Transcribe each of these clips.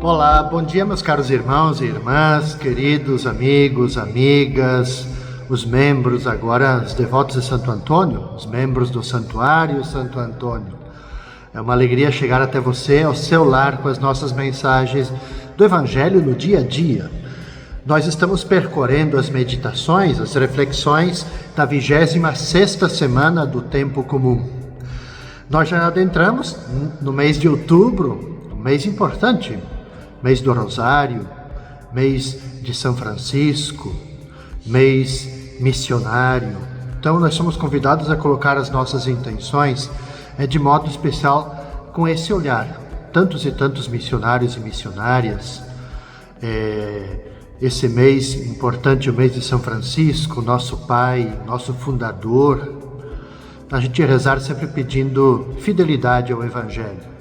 Olá, bom dia meus caros irmãos e irmãs, queridos amigos, amigas, os membros agora, os devotos de Santo Antônio, os membros do Santuário Santo Antônio. É uma alegria chegar até você, ao seu lar, com as nossas mensagens do Evangelho no dia a dia. Nós estamos percorrendo as meditações, as reflexões da 26ª semana do Tempo Comum. Nós já adentramos no mês de outubro, um mês importante, mês do Rosário, mês de São Francisco, mês missionário. Então nós somos convidados a colocar as nossas intenções de modo especial com esse olhar. Tantos e tantos missionários e missionárias. Esse mês importante, o mês de São Francisco, nosso pai, nosso fundador. A gente rezar sempre pedindo fidelidade ao Evangelho.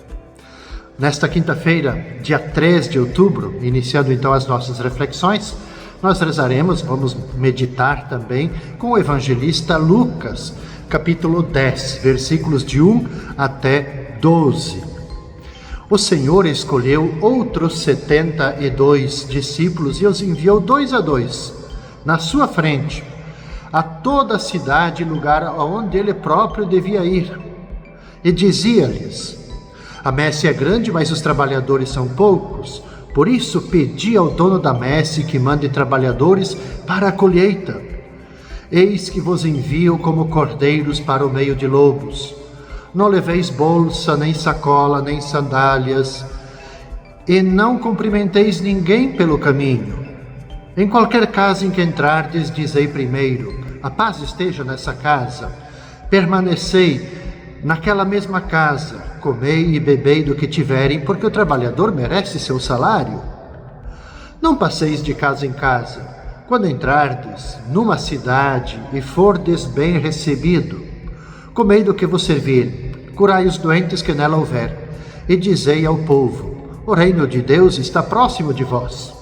Nesta quinta-feira, dia 3 de outubro, iniciando então as nossas reflexões, nós rezaremos, vamos meditar também com o evangelista Lucas, capítulo 10, versículos de 1 até 12. O Senhor escolheu outros 72 discípulos e os enviou 2 a 2, na sua frente, a toda a cidade e lugar aonde ele próprio devia ir. E dizia-lhes: a messe é grande, mas os trabalhadores são poucos. Por isso pedi ao dono da messe que mande trabalhadores para a colheita. Eis que vos envio como cordeiros para o meio de lobos. Não leveis bolsa, nem sacola, nem sandálias, e não cumprimenteis ninguém pelo caminho. Em qualquer casa em que entrardes, dizei primeiro: a paz esteja nessa casa. Permanecei naquela mesma casa, comei e bebei do que tiverem, porque o trabalhador merece seu salário. Não passeis de casa em casa. Quando entrardes numa cidade e fordes bem recebido, comei do que vos servir, curai os doentes que nela houver, e dizei ao povo: o reino de Deus está próximo de vós.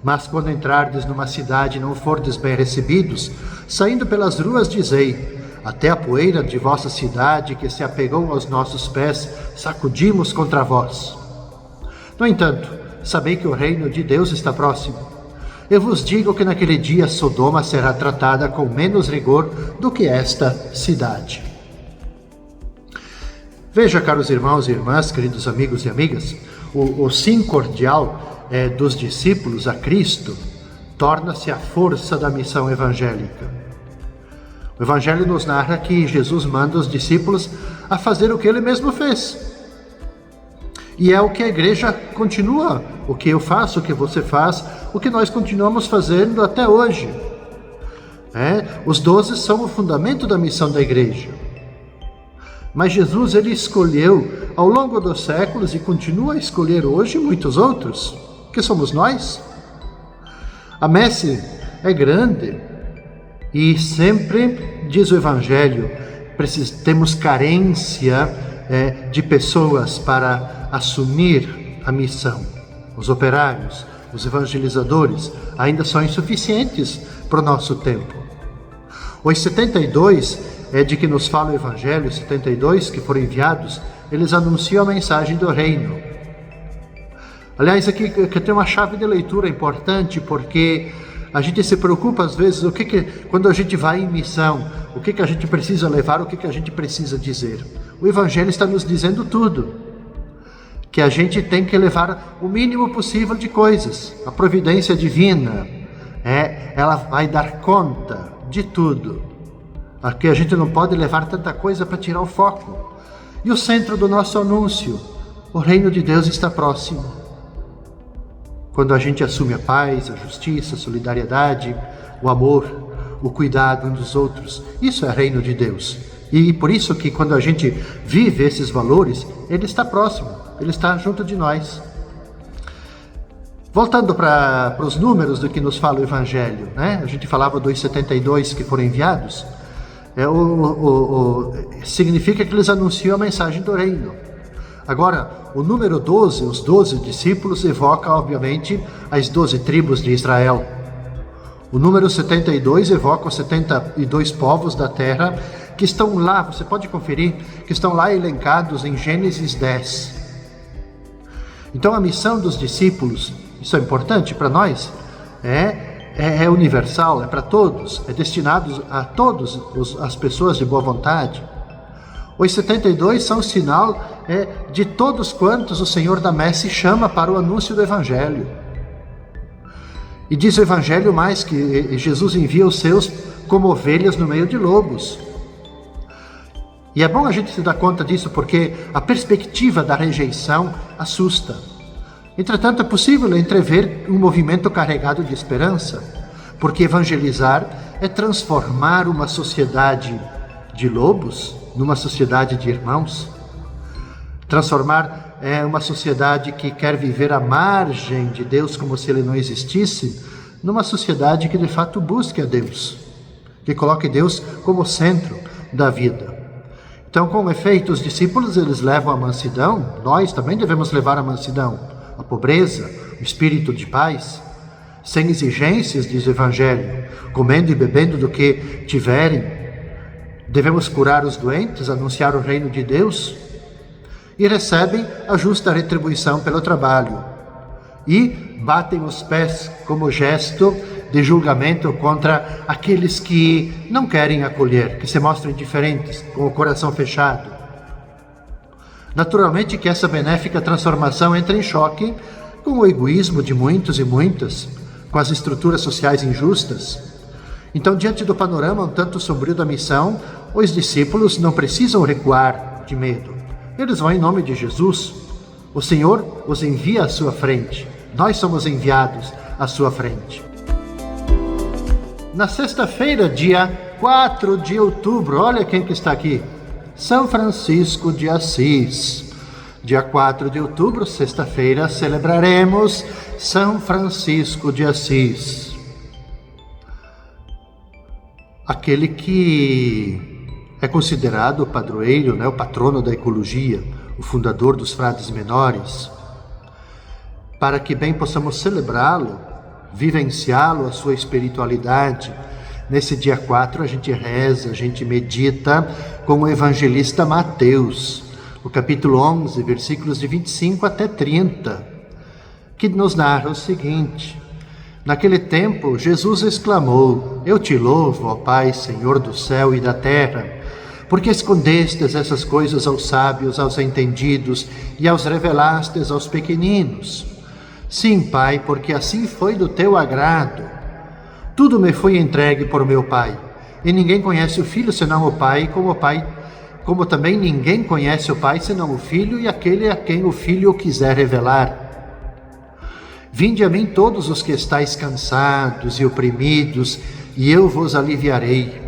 Mas quando entrardes numa cidade e não fordes bem recebidos, saindo pelas ruas dizei: até a poeira de vossa cidade que se apegou aos nossos pés, sacudimos contra vós. No entanto, sabei que o reino de Deus está próximo. Eu vos digo que naquele dia Sodoma será tratada com menos rigor do que esta cidade. Veja, caros irmãos e irmãs, queridos amigos e amigas, o sim cordial dos discípulos a Cristo torna-se a força da missão evangélica. O Evangelho nos narra que Jesus manda os discípulos a fazer o que ele mesmo fez. E é o que a igreja continua, o que eu faço, o que você faz, o que nós continuamos fazendo até hoje. Os 12 são o fundamento da missão da igreja. Mas Jesus, ele escolheu ao longo dos séculos e continua a escolher hoje muitos outros, que somos nós. A messe é grande. E sempre, diz o Evangelho, temos carência de pessoas para assumir a missão. Os operários, os evangelizadores ainda são insuficientes para o nosso tempo. Os 72 de que nos fala o Evangelho, 72 que foram enviados, eles anunciam a mensagem do reino. Aliás, aqui que tem uma chave de leitura importante, porque a gente se preocupa às vezes quando a gente vai em missão, o que a gente precisa levar, o que a gente precisa dizer. O Evangelho está nos dizendo tudo, que a gente tem que levar o mínimo possível de coisas. A providência divina, ela vai dar conta de tudo. Aqui a gente não pode levar tanta coisa para tirar o foco. E o centro do nosso anúncio: o reino de Deus está próximo. Quando a gente assume a paz, a justiça, a solidariedade, o amor, o cuidado uns dos outros, isso é reino de Deus. E por isso que quando a gente vive esses valores, ele está próximo, ele está junto de nós. Voltando para os números do que nos fala o Evangelho, a gente falava dos 72 que foram enviados, significa que eles anunciam a mensagem do reino. Agora, o número 12, os 12 discípulos, evoca, obviamente, as 12 tribos de Israel. O número 72 evoca os 72 povos da terra que estão lá, você pode conferir, que estão lá elencados em Gênesis 10. Então a missão dos discípulos, isso é importante para nós, é universal, é para todos, é destinado a todas as pessoas de boa vontade. Os 72 são sinal de todos quantos o Senhor da Messe chama para o anúncio do Evangelho. E diz o Evangelho mais que Jesus envia os seus como ovelhas no meio de lobos. E é bom a gente se dar conta disso, porque a perspectiva da rejeição assusta. Entretanto, é possível entrever um movimento carregado de esperança, porque evangelizar é transformar uma sociedade de lobos numa sociedade de irmãos. Transformar uma sociedade que quer viver à margem de Deus como se Ele não existisse, numa sociedade que de fato busque a Deus, que coloque Deus como centro da vida. Então, com efeito, os discípulos eles levam a mansidão, nós também devemos levar a mansidão, a pobreza, o espírito de paz, sem exigências, diz o Evangelho, comendo e bebendo do que tiverem. Devemos curar os doentes, anunciar o reino de Deus, e recebem a justa retribuição pelo trabalho. E batem os pés como gesto de julgamento contra aqueles que não querem acolher, que se mostram indiferentes, com o coração fechado. Naturalmente que essa benéfica transformação entra em choque com o egoísmo de muitos e muitas, com as estruturas sociais injustas. Então, diante do panorama um tanto sombrio da missão, os discípulos não precisam recuar de medo. Eles vão em nome de Jesus. O Senhor os envia à sua frente. Nós somos enviados à sua frente. Na sexta-feira, dia 4 de outubro, olha quem que está aqui. São Francisco de Assis. Dia 4 de outubro, sexta-feira, celebraremos São Francisco de Assis. Aquele que é considerado o padroeiro, o patrono da ecologia, o fundador dos frades menores. Para que bem possamos celebrá-lo, vivenciá-lo, a sua espiritualidade, nesse dia 4 a gente reza, a gente medita com o evangelista Mateus, no capítulo 11, versículos de 25 até 30, que nos narra o seguinte: naquele tempo, Jesus exclamou: Eu te louvo, ó Pai, Senhor do céu e da terra, porque escondestes essas coisas aos sábios, aos entendidos, e aos revelastes aos pequeninos. Sim, Pai, porque assim foi do teu agrado. Tudo me foi entregue por meu Pai, e ninguém conhece o Filho senão o Pai, como também ninguém conhece o Pai senão o Filho e aquele a quem o Filho o quiser revelar. Vinde a mim todos os que estáis cansados e oprimidos, e eu vos aliviarei.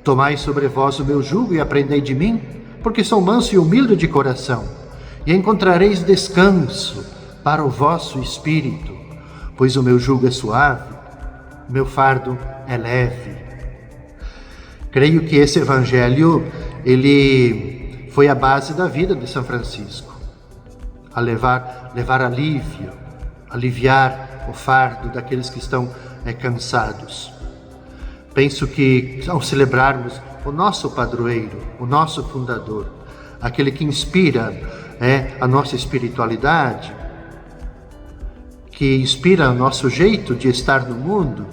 Tomai sobre vós o meu jugo e aprendei de mim, porque sou manso e humilde de coração, e encontrareis descanso para o vosso espírito, pois o meu jugo é suave, o meu fardo é leve. Creio que esse evangelho, ele foi a base da vida de São Francisco, a levar alívio, aliviar o fardo daqueles que estão cansados. Penso que ao celebrarmos o nosso padroeiro, o nosso fundador, aquele que inspira a nossa espiritualidade, que inspira o nosso jeito de estar no mundo,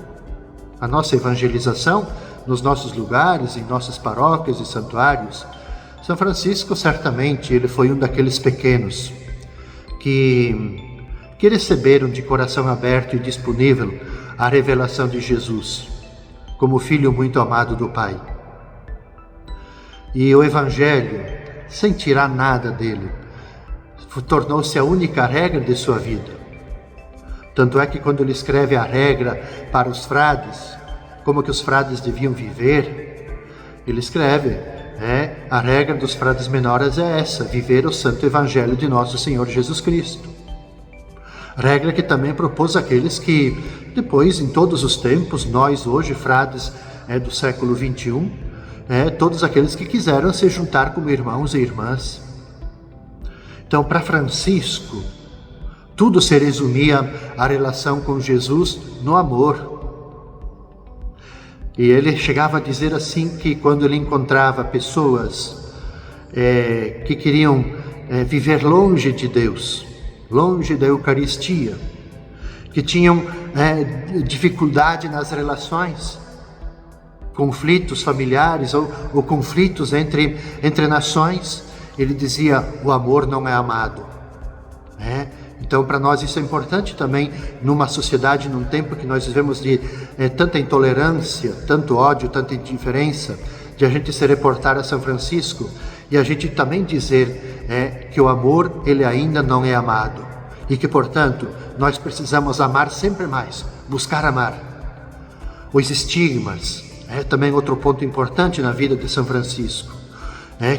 a nossa evangelização nos nossos lugares, em nossas paróquias e santuários, São Francisco certamente ele foi um daqueles pequenos que receberam de coração aberto e disponível a revelação de Jesus, como filho muito amado do Pai. E o Evangelho, sem tirar nada dele, tornou-se a única regra de sua vida. Tanto é que quando ele escreve a regra para os frades, como que os frades deviam viver, ele escreve, a regra dos frades menores é essa: viver o santo Evangelho de nosso Senhor Jesus Cristo. Regra que também propôs àqueles que, depois, em todos os tempos, nós hoje, frades do século XXI, todos aqueles que quiseram se juntar como irmãos e irmãs. Então, para Francisco, tudo se resumia à relação com Jesus no amor. E ele chegava a dizer assim que quando ele encontrava pessoas que queriam viver longe de Deus, longe da Eucaristia, que tinham dificuldade nas relações, conflitos familiares ou conflitos entre nações. Ele dizia: o amor não é amado. Então, para nós isso é importante também numa sociedade, num tempo que nós vivemos de tanta intolerância, tanto ódio, tanta indiferença, de a gente se reportar a São Francisco e a gente também dizer que o amor, ele ainda não é amado. E que, portanto, nós precisamos amar sempre mais, buscar amar. Os estigmas, também outro ponto importante na vida de São Francisco,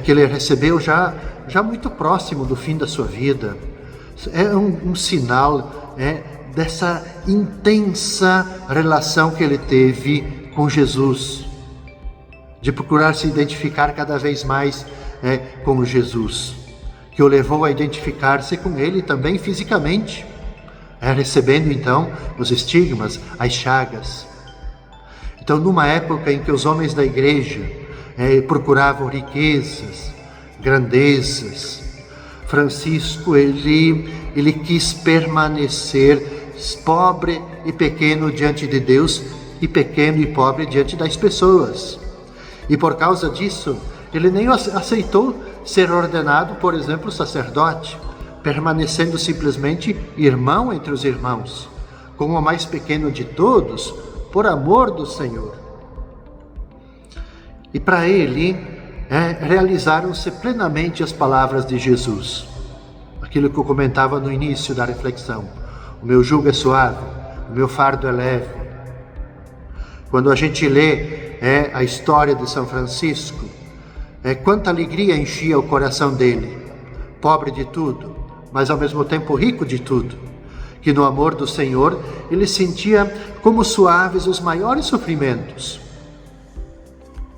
que ele recebeu já muito próximo do fim da sua vida. É um sinal dessa intensa relação que ele teve com Jesus, de procurar se identificar cada vez mais com Jesus, que o levou a identificar-se com ele também fisicamente, recebendo então os estigmas, as chagas. Então, numa época em que os homens da igreja procuravam riquezas, grandezas, Francisco ele quis permanecer pobre e pequeno diante de Deus e pequeno e pobre diante das pessoas. E por causa disso, ele nem aceitou ser ordenado, por exemplo, sacerdote, permanecendo simplesmente irmão entre os irmãos, como o mais pequeno de todos, por amor do Senhor. E para ele, realizaram-se plenamente as palavras de Jesus. Aquilo que eu comentava no início da reflexão. O meu jugo é suave, o meu fardo é leve. Quando a gente lê a história de São Francisco, quanta alegria enchia o coração dele. Pobre de tudo, mas ao mesmo tempo rico de tudo. Que no amor do Senhor ele sentia como suaves os maiores sofrimentos.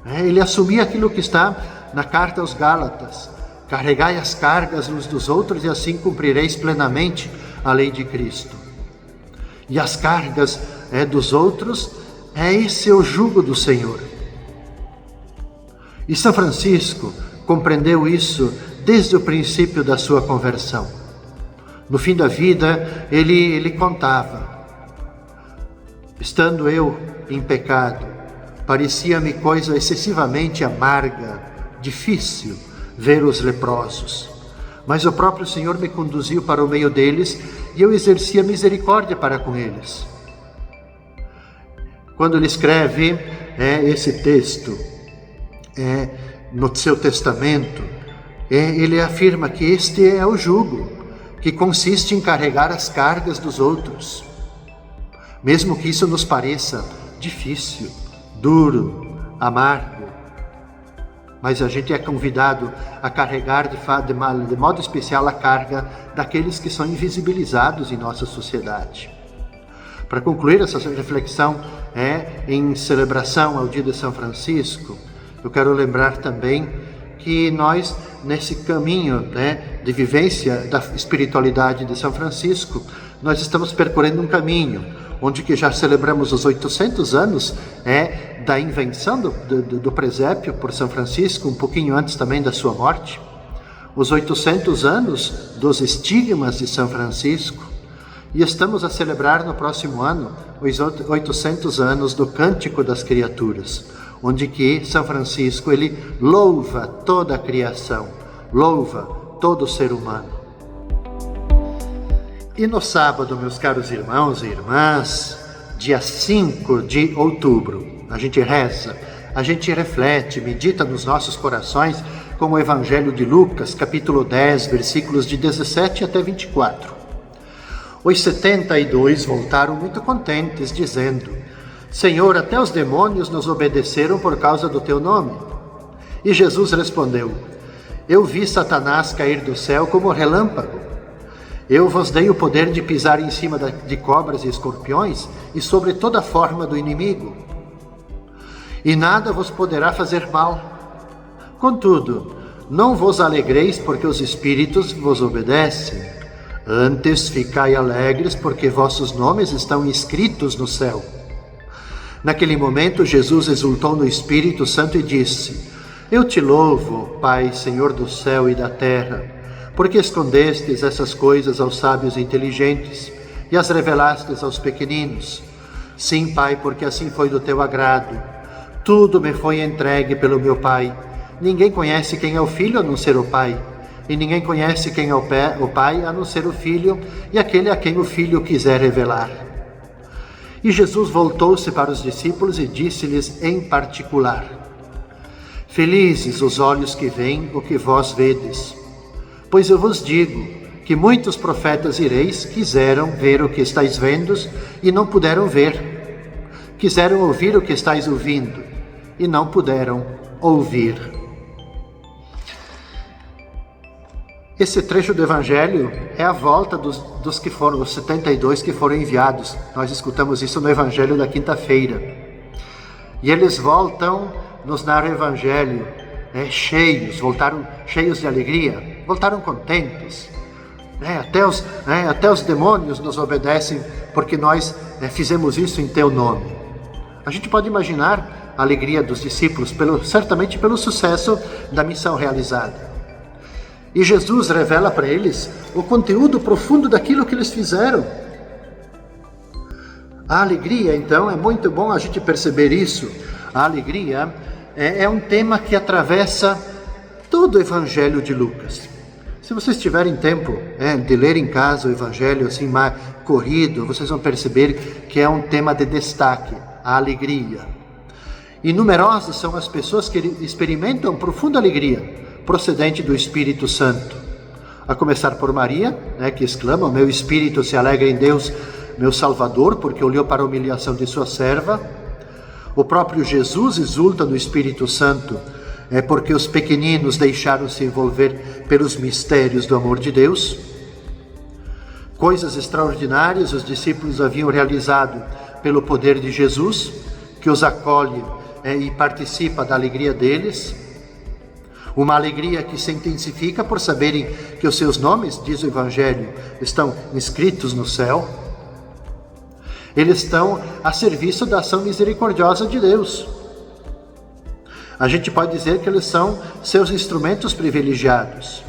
Ele assumia aquilo que está na carta aos Gálatas: carregai as cargas uns dos outros e assim cumprireis plenamente a lei de Cristo. E as cargas dos outros, esse é o jugo do Senhor. E São Francisco compreendeu isso desde o princípio da sua conversão. No fim da vida, ele contava: estando eu em pecado, parecia-me coisa excessivamente amarga, difícil, ver os leprosos. Mas o próprio Senhor me conduziu para o meio deles e eu exercia misericórdia para com eles. Quando ele escreve esse texto no seu testamento, ele afirma que este é o jugo, que consiste em carregar as cargas dos outros. Mesmo que isso nos pareça difícil, duro, amargo, mas a gente é convidado a carregar de modo especial a carga daqueles que são invisibilizados em nossa sociedade. Para concluir essa reflexão em celebração ao dia de São Francisco, eu quero lembrar também que nós, nesse caminho de vivência da espiritualidade de São Francisco, nós estamos percorrendo um caminho onde que já celebramos os 800 anos da invenção do presépio por São Francisco, um pouquinho antes também da sua morte, os 800 anos dos estigmas de São Francisco, e estamos a celebrar no próximo ano os 800 anos do Cântico das Criaturas, onde que São Francisco ele louva toda a criação, louva todo o ser humano. E no sábado, meus caros irmãos e irmãs, dia 5 de outubro, a gente reza, a gente reflete, medita nos nossos corações com o Evangelho de Lucas, capítulo 10, versículos de 17 até 24. Os 72 voltaram muito contentes, dizendo: Senhor, até os demônios nos obedeceram por causa do teu nome. E Jesus respondeu: Eu vi Satanás cair do céu como relâmpago. Eu vos dei o poder de pisar em cima de cobras e escorpiões e sobre toda forma do inimigo. E nada vos poderá fazer mal. Contudo, não vos alegreis porque os espíritos vos obedecem. Antes ficai alegres porque vossos nomes estão escritos no céu. Naquele momento, Jesus exultou no Espírito Santo e disse: Eu te louvo, Pai, Senhor do céu e da terra, Por que escondestes essas coisas aos sábios e inteligentes e as revelastes aos pequeninos? Sim, Pai, porque assim foi do teu agrado. Tudo me foi entregue pelo meu Pai. Ninguém conhece quem é o Filho a não ser o Pai, e ninguém conhece quem é o Pai a não ser o Filho e aquele a quem o Filho quiser revelar. E Jesus voltou-se para os discípulos e disse-lhes em particular: Felizes os olhos que veem o que vós vedes. Pois eu vos digo que muitos profetas e reis quiseram ver o que estáis vendo e não puderam ver. Quiseram ouvir o que estáis ouvindo e não puderam ouvir. Esse trecho do Evangelho é a volta dos que foram, os 72 que foram enviados. Nós escutamos isso no Evangelho da quinta-feira. E eles voltam, nos narra o Evangelho, voltaram cheios de alegria, voltaram contentes. Até os demônios nos obedecem porque nós fizemos isso em teu nome. A gente pode imaginar a alegria dos discípulos, certamente pelo sucesso da missão realizada. E Jesus revela para eles o conteúdo profundo daquilo que eles fizeram. A alegria, então, é muito bom a gente perceber isso. A alegria é um tema que atravessa todo o Evangelho de Lucas. Se vocês tiverem tempo de ler em casa o Evangelho assim mais corrido, vocês vão perceber que é um tema de destaque, a alegria. E numerosas são as pessoas que experimentam profunda alegria procedente do Espírito Santo. A começar por Maria, que exclama: meu espírito se alegra em Deus, meu Salvador, porque olhou para a humilhação de sua serva. O próprio Jesus exulta no Espírito Santo, porque os pequeninos deixaram-se envolver pelos mistérios do amor de Deus. Coisas extraordinárias os discípulos haviam realizado pelo poder de Jesus, que os acolhe e participa da alegria deles. Uma alegria que se intensifica por saberem que os seus nomes, diz o Evangelho, estão inscritos no céu. Eles estão a serviço da ação misericordiosa de Deus. A gente pode dizer que eles são seus instrumentos privilegiados.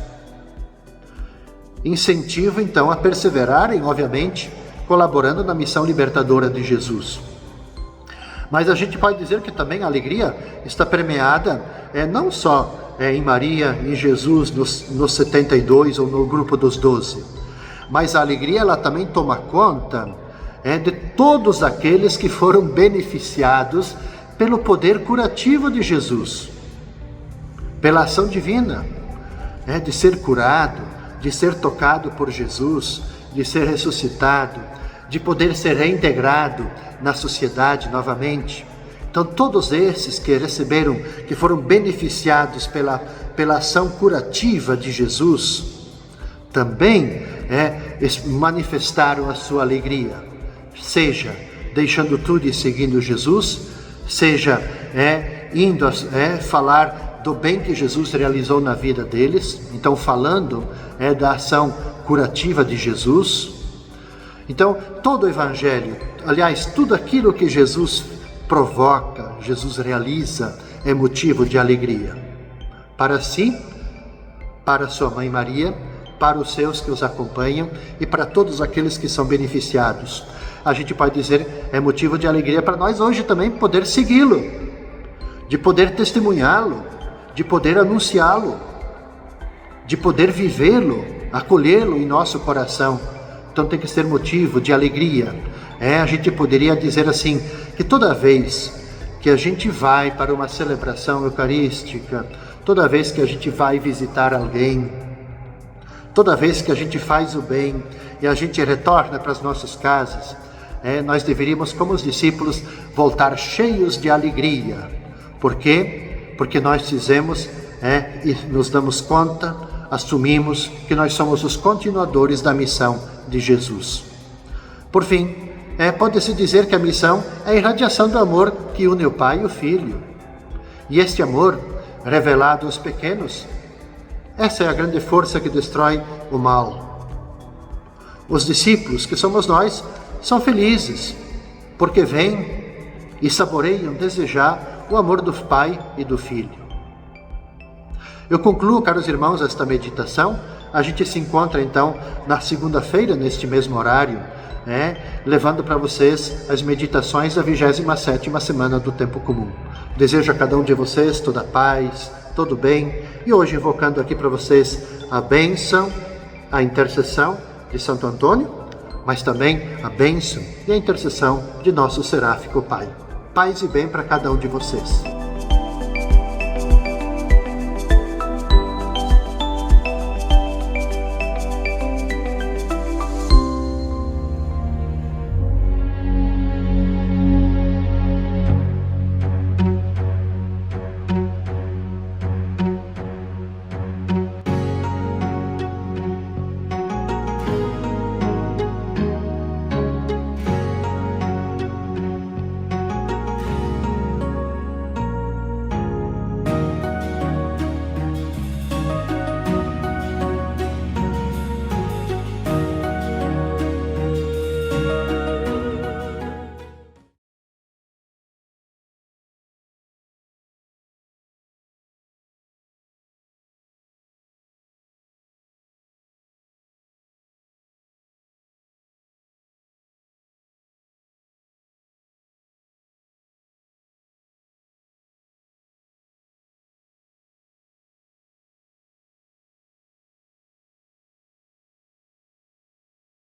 Incentivo, então, a perseverarem, obviamente, colaborando na missão libertadora de Jesus. Mas a gente pode dizer que também a alegria está permeada não só em Maria, em Jesus, nos 72 ou no grupo dos 12, mas a alegria ela também toma conta de todos aqueles que foram beneficiados pelo poder curativo de Jesus, pela ação divina, de ser curado, de ser tocado por Jesus, de ser ressuscitado, de poder ser reintegrado na sociedade novamente. Então todos esses que receberam, que foram beneficiados pela ação curativa de Jesus, também manifestaram a sua alegria, seja deixando tudo e seguindo Jesus, seja indo falar do bem que Jesus realizou na vida deles, então falando da ação curativa de Jesus. Então todo o Evangelho, aliás, tudo aquilo que Jesus provoca, Jesus realiza, é motivo de alegria. Para si, para sua mãe Maria, para os seus que os acompanham e para todos aqueles que são beneficiados. A gente pode dizer, é motivo de alegria para nós hoje também poder segui-lo, de poder testemunhá-lo, de poder anunciá-lo, de poder vivê-lo, acolhê-lo em nosso coração. Então tem que ser motivo de alegria. A gente poderia dizer assim, que toda vez que a gente vai para uma celebração eucarística, toda vez que a gente vai visitar alguém, toda vez que a gente faz o bem e a gente retorna para as nossas casas, nós deveríamos, como os discípulos, voltar cheios de alegria. Por quê? Porque nós fizemos e nos damos conta, assumimos que nós somos os continuadores da missão de Jesus. Por fim, pode-se dizer que a missão é a irradiação do amor que une o Pai e o Filho. E este amor, revelado aos pequenos, essa é a grande força que destrói o mal. Os discípulos, que somos nós, são felizes, porque veem e saboreiam desejar o amor do Pai e do Filho. Eu concluo, caros irmãos, esta meditação a gente se encontra então na segunda-feira, neste mesmo horário, levando para vocês as meditações da 27ª semana do Tempo Comum. Desejo a cada um de vocês toda a paz, todo bem, e hoje invocando aqui para vocês a bênção, a intercessão de Santo Antônio, mas também a bênção e a intercessão de nosso seráfico Pai. Paz e bem para cada um de vocês.